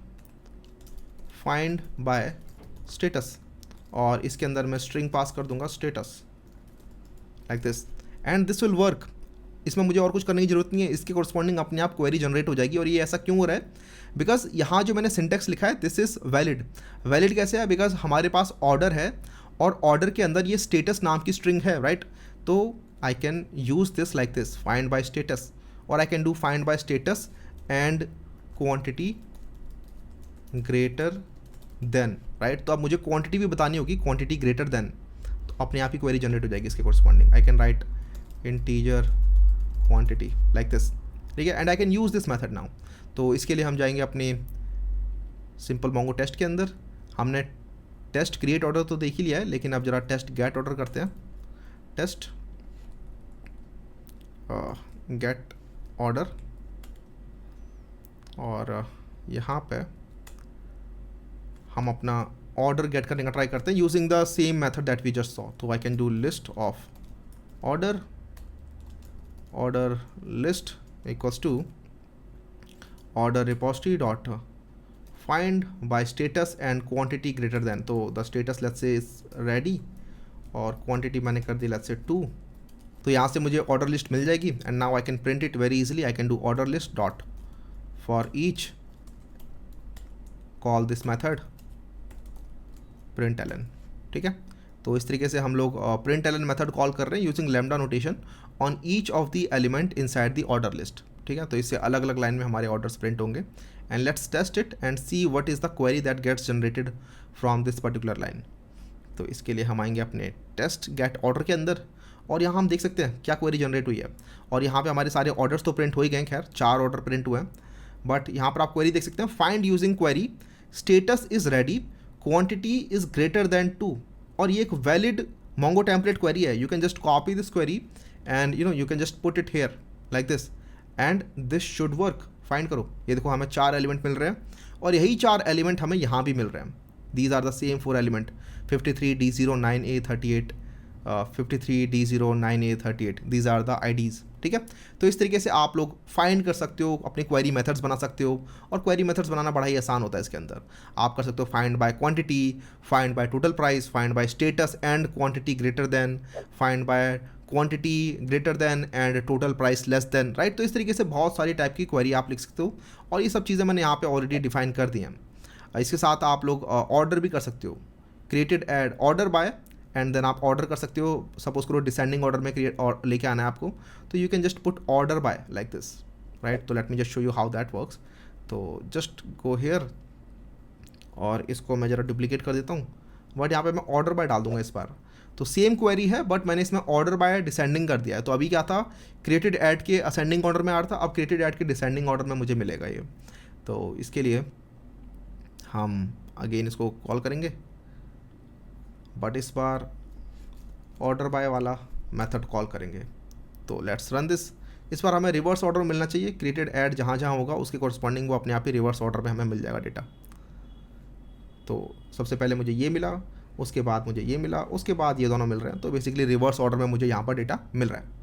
find by status, और इसके अंदर मैं string पास कर दूंगा status like this, and this will work. इसमें मुझे और कुछ करने की जरूरत नहीं है, इसके कोरस्पॉन्डिंग अपने आप क्वेरी जनरेट हो जाएगी। और ये ऐसा क्यों हो रहा है? बिकॉज यहाँ जो मैंने सिंटेक्स लिखा है दिस इज़ वैलिड। वैलिड कैसे है? बिकॉज हमारे पास ऑर्डर है और ऑर्डर के अंदर ये स्टेटस नाम की स्ट्रिंग है, राइट। तो आई can use this like this, find by status, और I can do find by status and quantity greater than, right. तो अब मुझे क्वांटिटी भी बतानी होगी, क्वांटिटी ग्रेटर देन, तो अपने आप ही क्वेरी जनरेट हो जाएगी इसके corresponding. I can write integer quantity like this, ठीक है, and I can use this method now. तो इसके लिए हम जाएंगे अपने सिंपल मोंगो टेस्ट के अंदर। हमने टेस्ट क्रिएट ऑर्डर तो देख ही लिया है, लेकिन अब जरा टेस्ट गेट ऑर्डर करते हैं। टेस्ट गेट ऑर्डर, और यहाँ पे हम अपना ऑर्डर गेट करने का ट्राई करते हैं using the same method that we just saw. तो I can do list of order order list equals to order repository dot find by status and quantity greater than, तो the status let's say is ready और quantity मैंने कर दी let's say 2, तो यहाँ से मुझे order list मिल जाएगी and now I can print it very easily. I can do order list dot for each call this method println. ठीक है, तो इस तरीके से हम लोग println मेथड कॉल कर रहे हैं using lambda notation on each of the element inside the order list. ठीक है, तो इससे अलग अलग लाइन में हमारे ऑर्डर्स प्रिंट होंगे and let's test it and see what is the query that gets generated from this particular line. तो इसके लिए हम आएंगे अपने टेस्ट गेट ऑर्डर के अंदर और यहाँ हम देख सकते हैं क्या क्वेरी जनरेट हुई है. और यहाँ पे हमारे सारे ऑर्डर्स तो प्रिंट हो ही गए, खैर 4 ऑर्डर प्रिंट हुए हैं, बट यहाँ पर आप क्वेरी देख सकते हैं find using query status is ready quantity is greater than 2. और ये एक वैलिड मोंगो टेम्पलेट क्वेरी है. You can just copy this query and you can just put it here like this and this should work. Find करो, ये देखो हमें 4 element मिल रहे हैं और यही 4 एलिमेंट हमें यहाँ भी मिल रहे हैं. These are the same 4 element 53D09A38 53D09A38. These are the IDs. ठीक है, तो इस तरीके से आप लोग फाइंड कर सकते हो, अपनी क्वेरी मेथड्स बना सकते हो और क्वेरी मेथड्स बनाना बड़ा ही आसान होता है. इसके अंदर आप कर सकते हो find by quantity, find by total price, find by status and quantity greater then, find by quantity greater then and total price less than. Right, तो इस तरीके से बहुत सारी टाइप की क्वेरी आप लिख सकते हो और ये सब चीज़ें मैंने यहाँ पे ऑलरेडी डिफाइन कर दी हैं. इसके साथ आप लोग ऑर्डर भी कर सकते हो, created at order by and then आप ऑर्डर कर सकते हो. सपोज करो डिसेंडिंग ऑर्डर में क्रिएट और लेके आना है आपको, तो you can just put order by like this. Right, तो let me just show you how that works. तो जस्ट गो हेयर और इसको मैं ज़रा डुप्लीकेट कर देता हूँ, बट यहाँ पे मैं ऑर्डर बाय डाल दूंगा इस बार. तो सेम क्वेरी है बट मैंने इसमें ऑर्डर बाय डिसेंडिंग कर दिया है. तो अभी क्या था, क्रिएटेड ऐड के असेंडिंग ऑर्डर में आ रहा था, अब क्रिएटेड ऐड के डिसेंडिंग ऑर्डर में मुझे मिलेगा ये. तो इसके लिए हम अगेन इसको कॉल करेंगे बट इस बार ऑर्डर बाय वाला मेथड कॉल करेंगे. तो लेट्स रन दिस. इस बार हमें रिवर्स ऑर्डर मिलना चाहिए. क्रिएटेड ऐड जहाँ जहाँ होगा उसके कॉरस्पॉन्डिंग वो अपने आप ही रिवर्स ऑर्डर में हमें मिल जाएगा डेटा. तो सबसे पहले मुझे ये मिला, उसके बाद मुझे ये मिला, उसके बाद ये दोनों मिल रहे हैं. तो बेसिकली रिवर्स ऑर्डर में मुझे यहाँ पर डेटा मिल रहा है.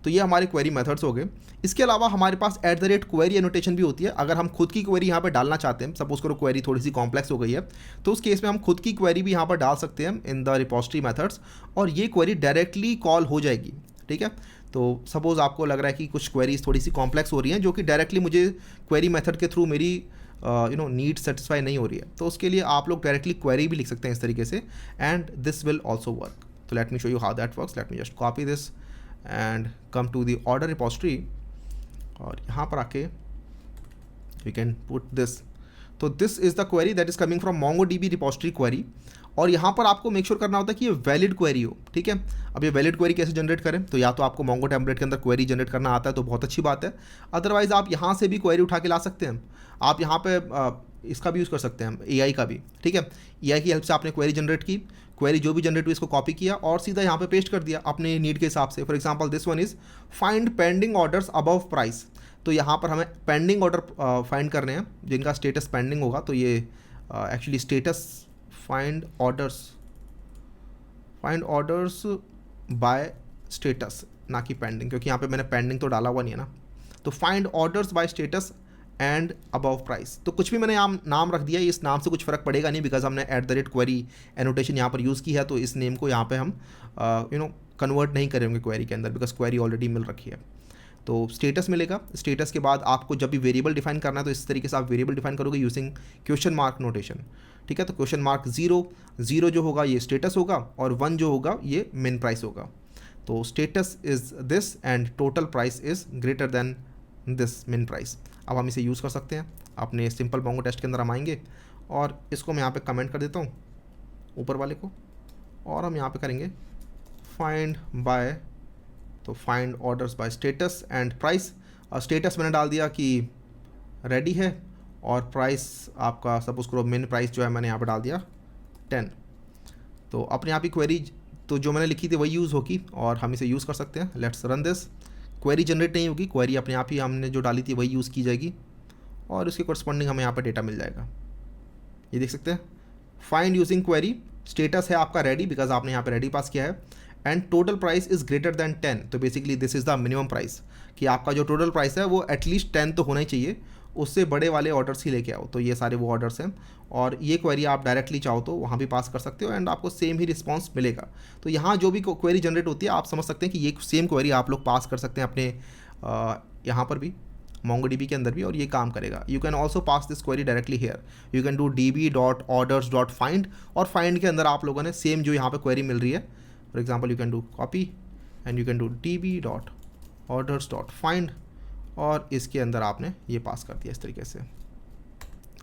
तो ये हमारे क्वेरी मेथड्स हो गए. इसके अलावा हमारे पास @क्वेरी एनोटेशन भी होती है. अगर हम खुद की क्वेरी यहाँ पर डालना चाहते हैं, सपोज करो क्वेरी थोड़ी सी कॉम्प्लेक्स हो गई है, तो उस केस में हम खुद की क्वेरी भी यहाँ पर डाल सकते हैं इन द रिपोजिटरी मेथड्स और ये क्वेरी डायरेक्टली कॉल हो जाएगी. ठीक है, तो सपोज़ आपको लग रहा है कि कुछ क्वेरीज थोड़ी सी कॉम्प्लेक्स हो रही हैं जो कि डायरेक्टली मुझे क्वेरी मेथड के थ्रू मेरी नीड सेटिस्फाई नहीं हो रही है, तो उसके लिए आप लोग डायरेक्टली क्वेरी भी लिख सकते हैं इस तरीके से and this will also work. तो let me show you how that works. Let me just copy this and come to the order repository और यहाँ पर आके वी कैन पुट दिस. तो this is the query that is coming from MongoDB repository query. और यहाँ पर आपको make sure करना होता है कि ये वैलिड क्वेरी हो. ठीक है, अब ये वैलिड क्वेरी कैसे जनरेट करें, तो या तो आपको मोंगो टेम्पलेट के अंदर क्वेरी जनरेट करना आता है तो बहुत अच्छी बात है, अदरवाइज़ आप यहाँ से भी क्वेरी उठा के ला सकते हैं. आप यहाँ पे इसका भी यूज़ कर सकते हैं, AI का भी. ठीक है, AI की हेल्प से आपने क्वेरी जनरेट की, क्वेरी जो भी जनरेट हुई इसको कॉपी किया और सीधा यहाँ पे पेस्ट कर दिया अपने नीड के हिसाब से. For example this one is find pending orders above price. तो यहाँ पर हमें पेंडिंग ऑर्डर फाइंड करने हैं जिनका स्टेटस पेंडिंग होगा. तो ये actually status find orders by status ना कि पेंडिंग, क्योंकि यहाँ पे मैंने पेंडिंग तो डाला हुआ नहीं है ना. तो find orders by status and above price. तो कुछ भी मैंने नाम रख दिया, इस नाम से कुछ फ़र्क पड़ेगा नहीं बिकॉज हमने @क्वेरी एनोटेशन यहाँ पर यूज़ की है. तो इस नेम को यहाँ पे हम कन्वर्ट नहीं करेंगे क्वेरी के अंदर बिकॉज क्वेरी ऑलरेडी मिल रखी है. तो स्टेटस मिलेगा. स्टेटस के बाद आपको जब भी वेरिएबल डिफाइन करना है तो इस तरीके से आप वेरिएबल डिफाइन करोगे यूजिंग क्वेश्चन मार्क नोटेशन. ठीक है, तो क्वेश्चन मार्क 0 जो होगा ये स्टेटस होगा और 1 जो होगा ये मिन प्राइस होगा. तो status is this and total price is greater than this मिन प्राइस. अब हम इसे यूज़ कर सकते हैं अपने सिंपल मोंगो टेस्ट के अंदर. हम आएंगे और इसको मैं यहाँ पे कमेंट कर देता हूँ ऊपर वाले को और हम यहाँ पे करेंगे फाइंड बाय. तो find orders by status and price. और स्टेटस मैंने डाल दिया कि रेडी है और प्राइस आपका सपोज करो मिन प्राइस जो है मैंने यहाँ पे डाल दिया 10. तो अपने आप ही क्वेरी तो जो मैंने लिखी थी वही यूज़ होगी और हम इसे यूज़ कर सकते हैं. Let's run this. Query generate नहीं होगी, क्वेरी अपने आप ही हमने जो डाली थी वही यूज़ की जाएगी और उसके कॉरस्पॉन्डिंग हमें यहाँ पर डेटा मिल जाएगा. ये देख सकते हैं फाइंड यूजिंग क्वेरी. स्टेटस है आपका रेडी बिकॉज आपने यहाँ पे रेडी पास किया है and total price is greater than 10, तो basically this is the minimum price, कि आपका जो टोटल प्राइस है वो एटलीस्ट 10 तो होना ही चाहिए, उससे बड़े वाले ऑर्डर्स ही लेके आओ। तो ये सारे वो ऑर्डर्स हैं, और ये क्वेरी आप डायरेक्टली चाहो तो वहाँ भी पास कर सकते हो एंड आपको सेम ही रिस्पॉन्स मिलेगा। तो यहाँ जो भी क्वेरी जनरेट होती है आप समझ सकते हैं कि ये सेम क्वेरी आप लोग पास कर सकते हैं अपने यहाँ पर भी, MongoDB के अंदर भी, और ये काम करेगा। You can also pass this query directly here, you can do db.orders.find, और फाइंड के अंदर आप लोगों ने सेम जो यहाँ पे क्वेरी मिल रही है, for example you can do copy and you can do db.orders.find, और इसके अंदर आपने ये पास कर दिया इस तरीके से,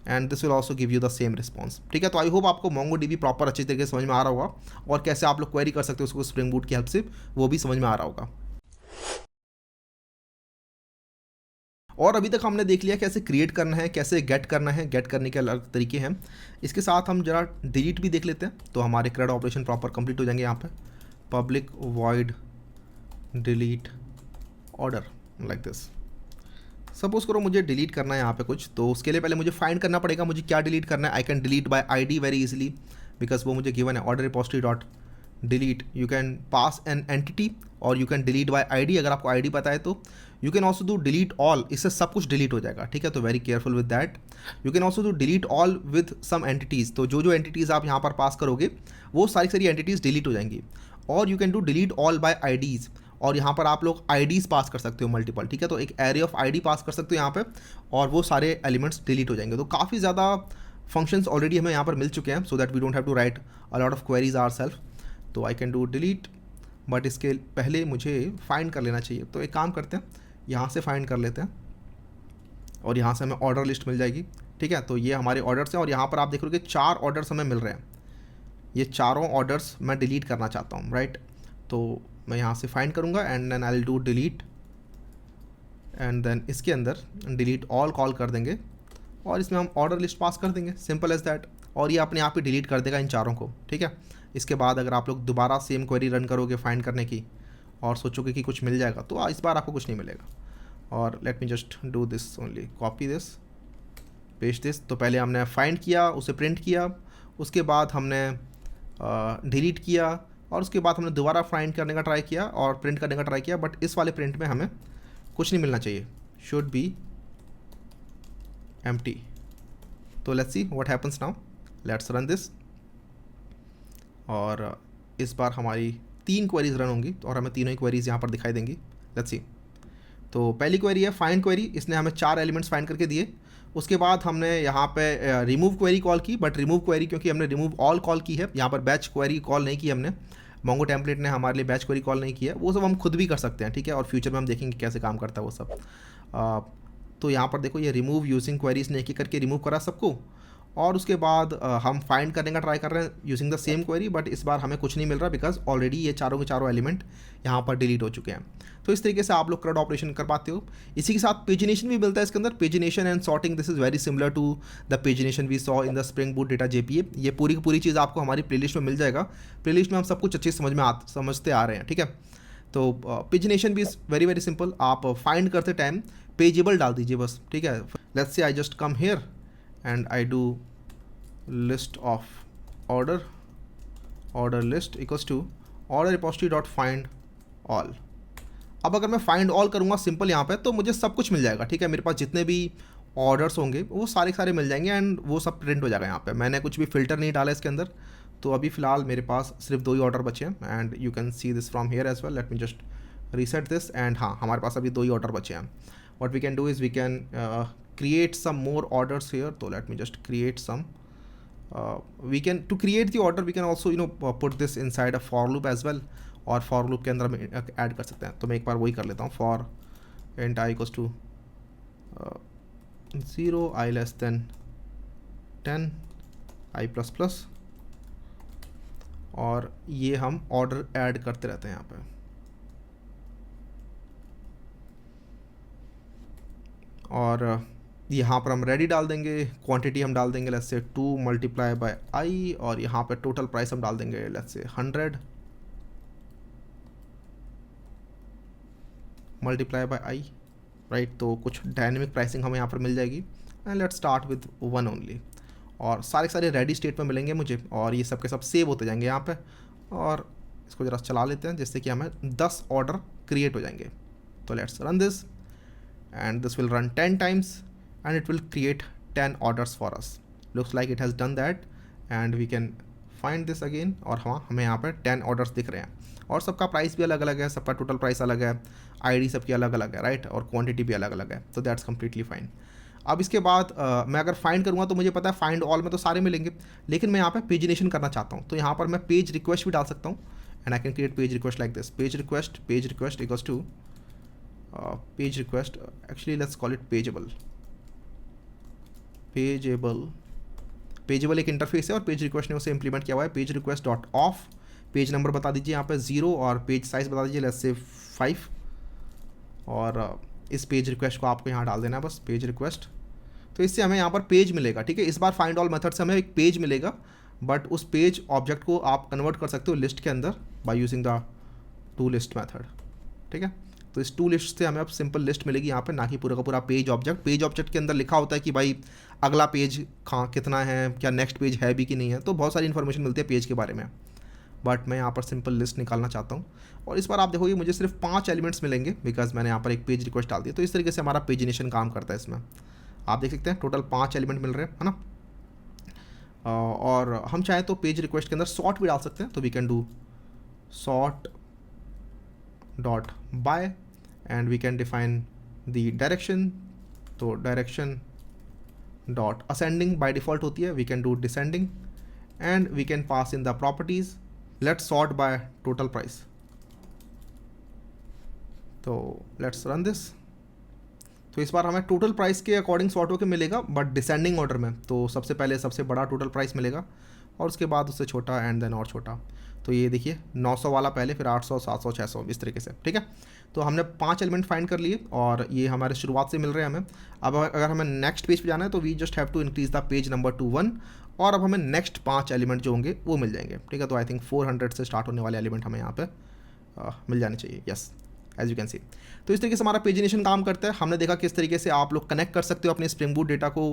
and this will also give you the same response. ठीक है, तो आई होप आपको MongoDB प्रॉपर अच्छी तरीके से समझ में आ रहा होगा, और कैसे आप लोग क्वेरी कर सकते हो उसको स्प्रिंग बूट की हेल्प से, वो भी समझ में आ रहा होगा। और अभी तक हमने देख लिया कैसे क्रिएट करना है, कैसे गेट करना है, गेट करने के अलग तरीके हैं। इसके साथ हम जरा डिलीट भी देख लेते हैं, तो हमारे CRUD ऑपरेशन प्रॉपर कंप्लीट हो जाएंगे। यहाँ पे public void delete order like this. Suppose करो मुझे डिलीट करना है यहाँ पे कुछ, तो उसके लिए पहले मुझे फाइंड करना पड़ेगा मुझे क्या डिलीट करना है। I can delete by ID very easily, because वो मुझे गिवन है order repository dot delete. You can pass an entity, और you can delete by ID, अगर आपको ID पता है तो। You can also do delete all, इससे सब कुछ डिलीट हो जाएगा। ठीक है, तो very careful with that. You can also do delete all with some entities, तो जो जो एंटिटीज़ आप यहाँ पर पास करोगे वो सारी सारी एंटिटीज़ डिलीट हो जाएंगी। और you can do delete all by IDs, और यहाँ पर आप लोग IDs पास कर सकते हो मल्टीपल। ठीक है, तो एक एरे ऑफ ID पास कर सकते हो यहाँ पे, और वो सारे एलिमेंट्स डिलीट हो जाएंगे। तो काफ़ी ज़्यादा फंक्शंस ऑलरेडी हमें यहाँ पर मिल चुके हैं, so that we don't have to write a lot of queries our self. तो I can do delete, but इसके पहले मुझे फाइंड कर लेना चाहिए। तो एक काम करते हैं, यहाँ से फाइंड कर लेते हैं, और यहाँ से हमें ऑर्डर लिस्ट मिल जाएगी। ठीक है, तो ये हमारे ऑर्डर्स हैं, और यहाँ पर आप देख रहे हो कि 4 ऑर्डर्स हमें मिल रहे हैं। ये चारों ऑर्डर्स मैं डिलीट करना चाहता हूँ, राइट। तो मैं यहाँ से फाइंड करूँगा and then I will do delete, and then इसके अंदर डिलीट ऑल कॉल कर देंगे, और इसमें हम ऑर्डर लिस्ट पास कर देंगे, सिंपल एज दैट, और ये अपने आप ही डिलीट कर देगा इन चारों को। ठीक है, इसके बाद अगर आप लोग दोबारा सेम क्वेरी रन करोगे फाइंड करने की, और सोचोगे कि कुछ मिल जाएगा, तो इस बार आपको कुछ नहीं मिलेगा। और late me just do this only, copy this, paste this. तो पहले हमने फाइंड किया, उसे प्रिंट किया, उसके बाद हमने डिलीट किया, और उसके बाद हमने दोबारा फाइंड करने का ट्राई किया और प्रिंट करने का ट्राई किया, बट इस वाले प्रिंट में हमें कुछ नहीं मिलना चाहिए, शुड बी एम्प्टी। तो let's see what happens now, let's run this, और इस बार हमारी 3 क्वेरीज रन होंगी, और हमें तीनों ही क्वेरीज यहाँ पर दिखाई देंगी। लेट्स सी, तो पहली क्वेरी है फाइंड क्वेरी, इसने हमें 4 एलिमेंट्स फाइंड करके दिए। उसके बाद हमने यहाँ पे रिमूव क्वेरी कॉल की, बट रिमूव क्वेरी क्योंकि हमने रिमूव ऑल कॉल की है, यहाँ पर बैच क्वेरी कॉल नहीं की हमने, मोंगो टेम्पलेट ने हमारे लिए बैच क्वेरी कॉल नहीं की है। वो सब हम खुद भी कर सकते हैं, ठीक है, और फ्यूचर में हम देखेंगे कैसे काम करता है वो सब। तो यहाँ पर देखो, ये रिमूव यूजिंग क्वेरीज ने एक एक करके रिमूव करा सबको, और उसके बाद हम फाइंड करने का ट्राई कर रहे हैं using the same query, but इस बार हमें कुछ नहीं मिल रहा, बिकॉज ऑलरेडी ये चारों के चारों एलिमेंट यहाँ पर डिलीट हो चुके हैं। तो इस तरीके से आप लोग CRUD ऑपरेशन कर पाते हो। इसी के साथ पेजिनेशन भी मिलता है इसके अंदर, pagination and sorting, this is very similar to the pagination we saw in the spring boot data JPA। ये पूरी की पूरी चीज़ आपको हमारी प्लेलिस्ट में मिल जाएगा। प्लेलिस्ट में हम सब कुछ अच्छे समझते आ रहे हैं, ठीक है। तो पेजिनेशन भी इज़ वेरी वेरी सिंपल, आप फाइंड करते टाइम पेजेबल डाल दीजिए बस, ठीक है। Let's say I just come here and I do list of order list equals to order repository dot find all। अब अगर मैं फाइंड ऑल करूँगा सिंपल यहाँ पे, तो मुझे सब कुछ मिल जाएगा, ठीक है। मेरे पास जितने भी ऑर्डर्स होंगे वो सारे मिल जाएंगे, एंड वो सब प्रिंट हो जाएगा यहाँ पे। मैंने कुछ भी फिल्टर नहीं डाला इसके अंदर, तो अभी फ़िलहाल मेरे पास सिर्फ 2 ही ऑर्डर बचे हैं, and you can see this from here as well. Let me just reset this, and हाँ, हमारे पास अभी 2 ही ऑर्डर बचे हैं। What we can do is we can create some more orders here. तो let me just create some, we can, to create the order we can also put this inside a for loop as well, और for loop के अंदर हम add कर सकते हैं। तो मैं एक बार वही कर लेता हूँ, for int I equals to 0 I less than 10 I plus plus, और ये हम ऑर्डर ऐड करते रहते हैं यहाँ पे। और यहाँ पर हम रेडी डाल देंगे, क्वांटिटी हम डाल देंगे लेट्स से 2 मल्टीप्लाई बाय आई, और यहाँ पे टोटल प्राइस हम डाल देंगे let's say 100 multiply by I, right. तो कुछ डायनेमिक प्राइसिंग हमें यहाँ पर मिल जाएगी, and let's start with 1 only, और सारे रेडी स्टेट में मिलेंगे मुझे, और ये सब के सब सेव होते जाएंगे यहाँ पे। और इसको ज़रा चला लेते हैं जिससे कि हमें 10 ऑर्डर क्रिएट हो जाएंगे। तो let's run this and this will run 10 times and it will create 10 orders for us. Looks like it has done that and we can find this again और हाँ हमें यहाँ पर 10 orders दिख रहे हैं और सबका प्राइस भी अलग अलग है, सबका टोटल प्राइस अलग है, आईडी सबकी अलग अलग है, राइट, और क्वांटिटी भी अलग अलग है। तो दैट्स कम्प्लीटली फाइन। अब इसके बाद मैं अगर फाइंड करूँगा तो मुझे पता है फाइंड ऑल में तो सारे मिलेंगे, लेकिन मैं यहाँ पे पेजिनेशन करना चाहता हूँ। तो यहाँ पर मैं पेज रिक्वेस्ट भी डाल सकता हूँ and I can create page request like this, page request equals to page request, actually let's call it pageable एक इंटरफेस है और पेज रिक्वेस्ट ने उसे इंप्लीमेंट किया हुआ है। Page request dot of, page number बता दीजिए यहाँ पे 0 और पेज साइज बता दीजिए लेट्स से 5 और इस पेज रिक्वेस्ट को आपको यहाँ डाल देना है बस, पेज रिक्वेस्ट। तो इससे हमें यहाँ पर पेज मिलेगा, ठीक है। इस बार फाइंड ऑल मेथड से हमें एक पेज मिलेगा, बट उस पेज ऑब्जेक्ट को आप कन्वर्ट कर सकते हो लिस्ट के अंदर by using the two list method, ठीक है। तो इस टू लिस्ट से हमें अब सिंपल लिस्ट मिलेगी यहाँ पे, ना कि पूरा का पूरा पेज ऑब्जेक्ट। पेज ऑब्जेक्ट के अंदर लिखा होता है कि भाई अगला पेज कहाँ कितना है, क्या नेक्स्ट पेज है भी कि नहीं है, तो बहुत सारी इन्फॉर्मेशन मिलती है पेज के बारे में। बट मैं यहाँ पर सिंपल लिस्ट निकालना चाहता हूँ और इस बार आप देखोगे मुझे सिर्फ 5 एलिमेंट्स मिलेंगे बिकॉज मैंने यहाँ पर एक पेज रिक्वेस्ट डाल दिया। तो इस तरीके से हमारा पेजिनेशन काम करता है। इसमें आप देख सकते हैं टोटल 5 एलिमेंट मिल रहे हैं, है ना। और हम चाहें तो पेज रिक्वेस्ट के अंदर सॉर्ट भी डाल सकते हैं। तो we can do sort dot by and we can define the direction। तो direction dot ascending by default होती है, we can do descending and we can pass in the properties। let's sort by total price। तो let's run this। तो इस बार हमें total price के according sort होकर मिलेगा बट डिसेंडिंग ऑर्डर में। तो सबसे पहले सबसे बड़ा टोटल प्राइस मिलेगा और उसके बाद उससे छोटा एंड देन और छोटा। तो ये देखिए 900 वाला पहले, फिर 800, 700, 600 इस तरीके से, ठीक है। तो हमने 5 एलिमेंट फाइंड कर लिए और ये हमारे शुरुआत से मिल रहे हैं हमें। अब अगर हमें नेक्स्ट पेज पे जाना है तो we just have to increase the page number to 1 और अब हमें नेक्स्ट 5 एलिमेंट जो होंगे वो मिल जाएंगे, ठीक है। तो आई थिंक 400 से स्टार्ट होने वाले एलिमेंट हमें यहाँ पे मिल जाने चाहिए, yes, as you can see. तो इस तरीके से हमारा पेजिनेशन काम करता है। हमने देखा किस तरीके से आप लोग कनेक्ट कर सकते हो अपने स्प्रिंग बूट डेटा को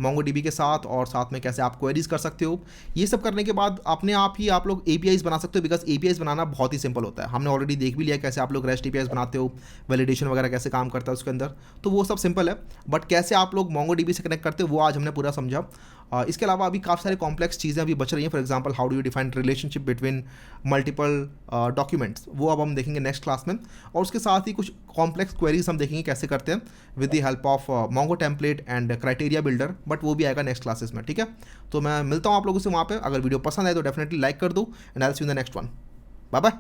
मोंगोडीबी के साथ और साथ में कैसे आप क्वेरीज कर सकते हो। ये सब करने के बाद अपने आप ही आप लोग APIs बना सकते हो बिकॉज APIs बनाना बहुत ही सिंपल होता है। हमने ऑलरेडी देख भी लिया कैसे आप लोग REST APIs बनाते हो, वैलिडेशन वगैरह कैसे काम करता है उसके अंदर, तो वो सब सिंपल है। बट कैसे आप लोग मोंगोडीबी से कनेक्ट करते हो वो आज हमने पूरा समझा। इसके अलावा अभी काफ़ी सारे कॉम्प्लेक्स चीज़ें अभी बच रही हैं। For example how do you define relationship between multiple documents, वो अब हम देखेंगे नेक्स्ट क्लास में। और उसके साथ ही कुछ कॉम्प्लेक्स क्वेरीज हम देखेंगे कैसे करते हैं with the help of Mongo template and criteria builder, but वो भी आएगा नेक्स्ट क्लासेस में, ठीक है। तो मैं मिलता हूँ आप लोगों से वहाँ पे। अगर वीडियो पसंद आए तो डेफिनेटली लाइक कर दो and I will see you in the next one. Bye bye.